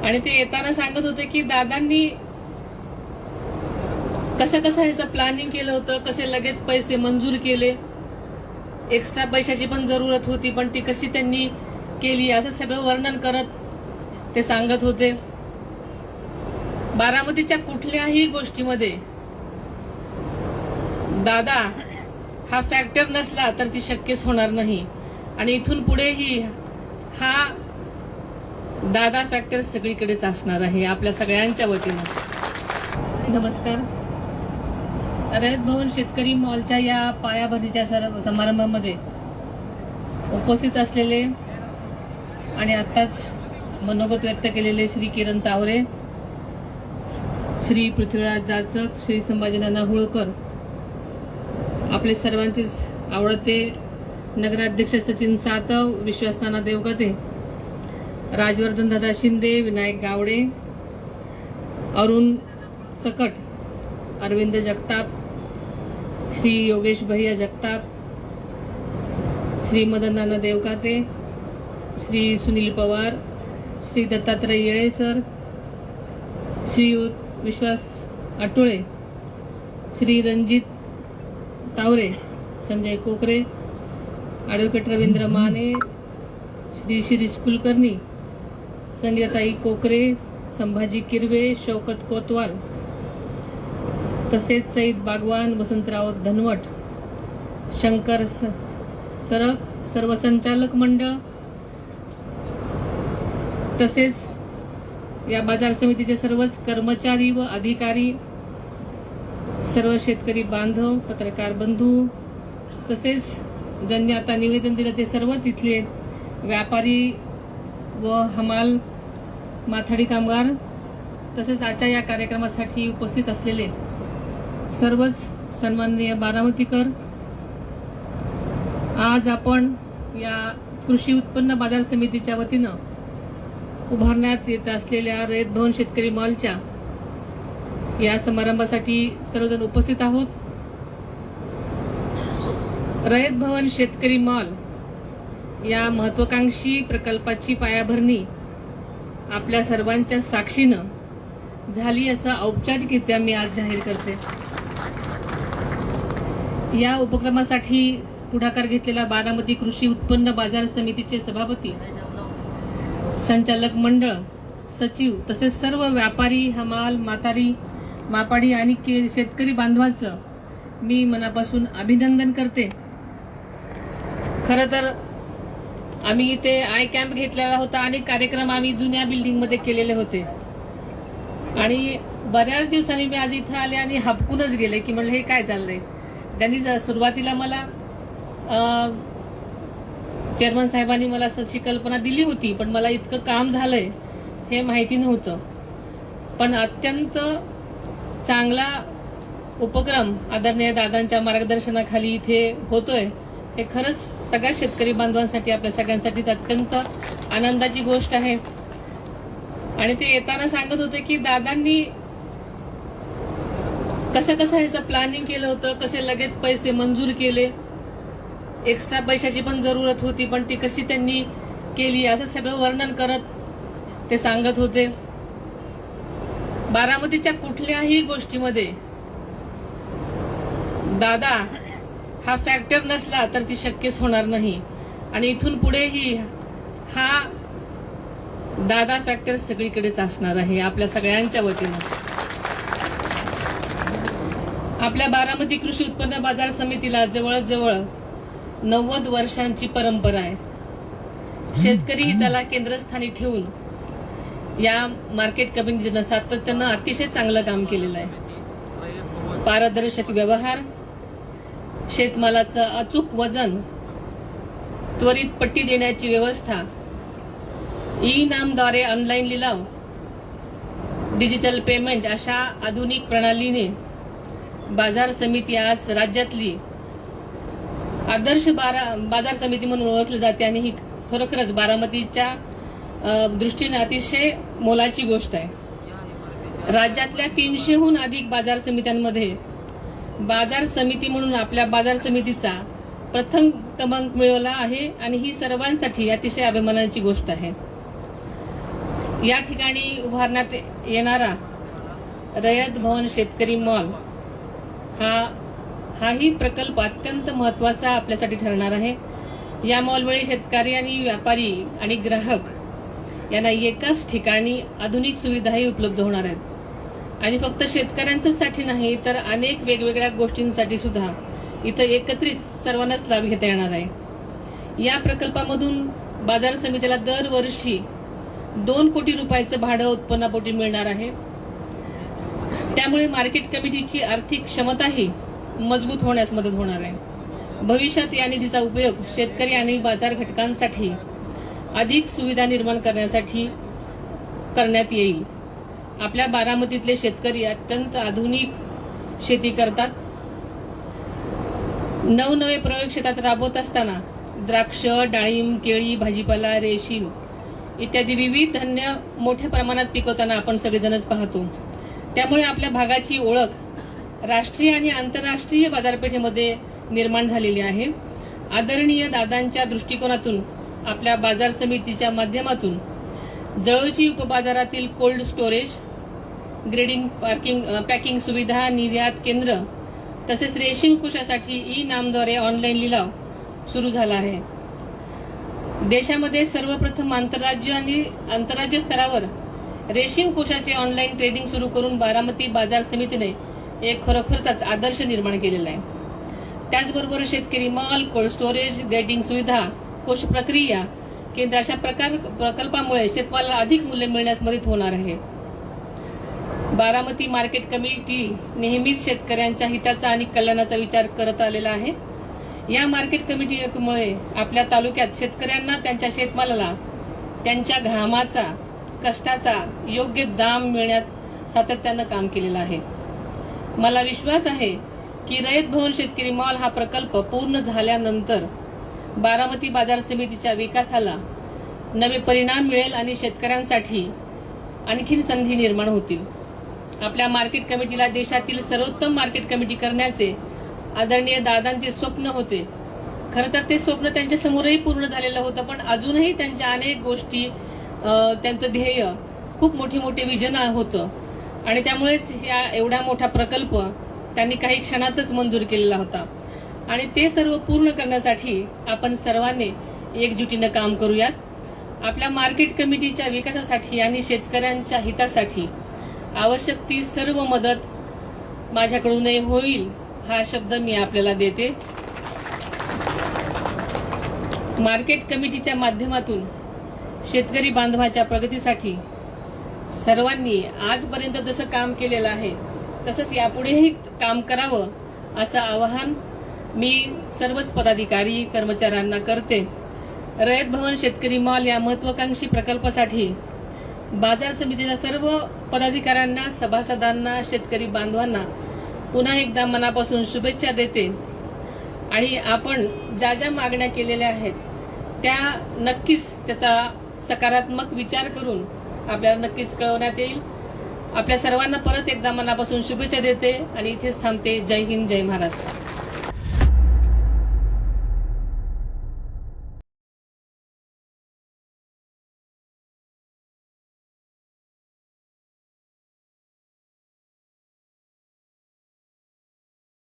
आणि ते येताना सांगत होते की दादांनी कसं ह्याचं प्लॅनिंग केलं होतं, कसे लगेच पैसे मंजूर केले, एक्स्ट्रा पैशाची पण जरूरत होती पण ती कशी त्यांनी केली, असं सगळं वर्णन करत ते सांगत होते. बारामतीच्या कुठल्याही गोष्टीमध्ये दादा हा फॅक्टर नसला तर ती शक्यच होणार नाही आणि इथून पुढेही हा दादा फॅक्टर सगळीकडेच असणार आहे आपल्या सगळ्यांच्या वतीनं. नमस्कार. रयत भवन शेतकरी मॉलच्या या पायाभरणीच्या समारंभामध्ये उपस्थित असलेले आणि आत्ताच मनोगत व्यक्त केलेले श्री किरण तावरे, श्री पृथ्वीराज जाचक, श्री संभाजीनाना हुळकर, आपले सर्वांचेच आवडते नगराध्यक्ष सचिन सातव, विश्वासनाना देवगते, राजवर्धन दादा शिंदे, विनायक गावडे, अरुण सकट, अरविंद जगताप, श्री योगेश भैया जगताप, श्री मदन नाना देवकाते, श्री सुनील पवार, श्री दत्तात्रय येळे सर, श्री विश्वास आटोळे, श्री रणजित तावरे, संजय कोकरे, ॲडव्होकेट रवींद्र माने, श्री शिरीष कुलकर्णी, संगीताई कोकरे, संभाजी किरवे, शौकत कोतवाल, तसेच सईद बागवान, वसंतराव धनवट, शंकर सरक, सर्व संचालक मंडळ, तसेच या बाजार समितीचे सर्वच कर्मचारी व अधिकारी, सर्व शेतकरी बांधव, पत्रकार बंधू, तसेच ज्यांनी आता निवेदन दिलं ते सर्वच इथले व्यापारी व हमाल माथाडी कामगार, तसेच आजच्या या कार्यक्रमासाठी उपस्थित असलेले सर्वच सन्माननीय बारामतीकर, आज आपण या कृषी उत्पन्न बाजार समितीच्या वतीनं उभारण्यात येत असलेल्या रयत भवन शेतकरी मॉलच्या या समारंभासाठी सर्वजण उपस्थित आहोत. रयत भवन शेतकरी मॉल या महत्वाकांक्षी प्रकल्पाची पायाभरणी आपल्या सर्वांच्या साक्षीनं झाली असं औपचारिकरित्या मी आज जाहीर करते. या उपक्रमासाठी पुढाकार घेतलेला बारामती कृषी उत्पन्न बाजार समितीचे सभापती, संचालक मंडळ, सचिव, तसेच सर्व व्यापारी, हमाल, मापाडी आणि शेतकरी बांधवांचं मी मनापासून अभिनंदन करते. खरं तर आम्ही इथे आय कॅम्प घेतलेला होता आणि कार्यक्रम आम्ही जुन्या बिल्डिंग मध्ये केलेले होते आणि बऱ्याच दिवसांनी मी आज इथे आले आणि हबकूनच गेले की म्हणलं हे काय चाललंय. त्यांनी सुरुवातीला मला चेअरमन साहेबांनी मला अशी कल्पना दिली होती पण मला इतकं काम झालंय हे माहिती नव्हतं. पण अत्यंत चांगला उपक्रम आदरणीय दादांच्या मार्गदर्शनाखाली इथे होतोय हे खरंच सगळ्या शेतकरी बांधवांसाठी, आपल्या सगळ्यांसाठी अत्यंत आनंदाची गोष्ट आहे. आणि ते येताना सांगत होते की दादांनी कसं ह्याचं प्लॅनिंग केलं होतं, कसे लगेच पैसे मंजूर केले, एक्स्ट्रा पैशाची पण जरूरत होती पण ती कशी त्यांनी केली, असं सगळं वर्णन करत ते सांगत होते. बारामतीच्या कुठल्याही गोष्टीमध्ये दादा हा फॅक्टर नसला तर ती शक्यच होणार नाही आणि इथून पुढेही हा दादा फॅक्टर सगळीकडेच असणार आहे आपल्या सगळ्यांच्या वतीनं. आपल्या बारामती कृषी उत्पन्न बाजार समितीला जवळजवळ 90 वर्षांची परंपरा आहे. शेतकरी हिताला केंद्रस्थानी ठेवून या मार्केट कमिटीनं सातत्यानं अतिशय चांगलं काम केलेलं आहे. पारदर्शक व्यवहार, शेतमालाचं अचूक वजन, त्वरित पट्टी देण्याची व्यवस्था, ई नामद्वारे ऑनलाईन लिलाव, डिजिटल पेमेंट अशा आधुनिक प्रणालीने बाजार समिती आज राज्यातली आदर्श बाजार समिती म्हणून ओळखली जाते आणि ही खरोखरच बारामतीच्या दृष्टीने अतिशय मोलाची गोष्ट आहे. राज्यातल्या 300हून अधिक बाजार समित्यांमध्ये बाजार समिती म्हणून आपल्या बाजार समितीचा प्रथम क्रमांक मिळवला आहे आणि ही सर्वांसाठी अतिशय अभिमानाची गोष्ट आहे. या ठिकाणी उभारण्यात येणारा रयत भवन शेतकरी मॉल हाही प्रकल्प अत्यंत महत्वाचा आपल्यासाठी ठरणार आहे. या मॉलमुळे शेतकरी आणि व्यापारी आणि ग्राहक यांना एकाच ठिकाणी आधुनिक सुविधाही उपलब्ध होणार आहेत आणि फक्त शेतकऱ्यांच्याच साठी नाही तर अनेक वेगवेगळ्या गोष्टींसाठी सुद्धा इथं एकत्रित सर्वांनाच लाभ घेता येणार आहे. या प्रकल्पामधून बाजार समितीला दरवर्षी 2 कोटी रुपयाचं भाडं उत्पन्नापोटी मिळणार आहे. त्यामुळे मार्केट कमिटीची आर्थिक क्षमताही मजबूत होण्यास मदत होणार आहे. भविष्यात या निधीचा उपयोग शेतकरी आणि बाजार घटकांसाठी अधिक सुविधा निर्माण करण्यासाठी करण्यात येईल. आपल्या बारामतीतले शेतकरी अत्यंत आधुनिक शेती करतात. नवनवे प्रयोग शेतात राबवत असताना द्राक्ष, डाळिंब, केळी, भाजीपाला, रेशीम इत्यादी विविध धान्य मोठ्या प्रमाणात पिकवताना आपण सगळेजणच पाहतो. त्यामुळे आपल्या भागाची ओळख राष्ट्रीय आणि आंतरराष्ट्रीय बाजारपेठेमध्ये निर्माण झालेली आहे. आदरणीय दादांच्या दृष्टिकोनातून आपल्या बाजार समितीच्या माध्यमातून जळोजी उपबाजारातील कोल्ड स्टोरेज, ग्रेडिंग, पॅकिंग सुविधा, निर्यात केंद्र तसेच रेशीम कोषासाठी ई नामद्वारे ऑनलाईन लिलाव सुरू झाला आहे. देशामध्ये सर्वप्रथम आंतरराज्य स्तरावर रेशीम कोषाचे ऑनलाईन ट्रेडिंग सुरू करून बारामती बाजार समितीने एक खरोखरच आदर्श निर्माण केलेला आहे. त्याचबरोबर शेतकरी मॉल, कोल्ड स्टोरेज, ग्रेडिंग सुविधा, कोष प्रक्रिया केंद्र अशा प्रकल्पामुळे शेतमालाला अधिक मूल्य मिळण्यास मदत होणार आहे. बारामती मार्केट कमिटी नेहमीच शेतकऱ्यांच्या हिताचा आणि कल्याणाचा विचार करत आलेला आहे. या मार्केट कमिटीमुळे आपल्या तालुक्यात शेतकऱ्यांना त्यांच्या शेतमालाला त्यांच्या घामाचा, कष्टाचा योग्य दाम मिळण्यात सातत्यानं काम केलेलं आहे. मला विश्वास आहे की रयत भवन शेतकरी मॉल हा प्रकल्प पूर्ण झाल्यानंतर बारामती बाजार समितीच्या विकासाला नवे परिणाम मिळेल आणि शेतकऱ्यांसाठी आणखी संधी निर्माण होतील. आपल्या मार्केट कमिटीला देशातील सर्वोत्तम मार्केट कमिटी करण्याचे आदरणीय दादांचे स्वप्न होते. खरं तर ते स्वप्न त्यांच्या समोरही पूर्ण झालेलं होतं, पण अजूनही त्यांच्या अनेक गोष्टी, त्यांचं ध्येय खूप मोठे विजन होतं आणि त्यामुळेच या एवढा मोठा प्रकल्प त्यांनी काही क्षणातच मंजूर केलेला होता. आणि ते सर्व पूर्ण करण्यासाठी आपण सर्वांनी एकजुटीनं काम करूयात. आपल्या मार्केट कमिटीच्या विकासासाठी आणि शेतकऱ्यांच्या हितासाठी आवश्यक ती सर्व मदत माझ्याकडूनही होईल हा शब्द मी आपल्याला देते. मार्केट कमिटीच्या माध्यमातून शेतकरी बांधवाच्या प्रगतीसाठी सर्वांनी आजपर्यंत जसं काम केलेलं आहे तसंच यापुढेही काम करावं असं आवाहन मी सर्वच पदाधिकारी कर्मचाऱ्यांना करते. रयत भवन शेतकरी मॉल या महत्वाकांक्षी प्रकल्पासाठी बाजार समितीच्या सर्व पदाधिकाऱ्यांना, सभासदांना, शेतकरी बांधवांना पुन्हा एकदा मनापासून शुभेच्छा देते आणि आपण ज्या ज्या मागण्या केलेल्या आहेत त्या नक्कीच त्याचा सकारात्मक विचार करून आपल्याला नक्कीच कळवण्यात येईल. आपल्या सर्वांना परत एकदा मनापासून शुभेच्छा देते आणि इथेच थांबते. जय हिंद, जय महाराष्ट्र.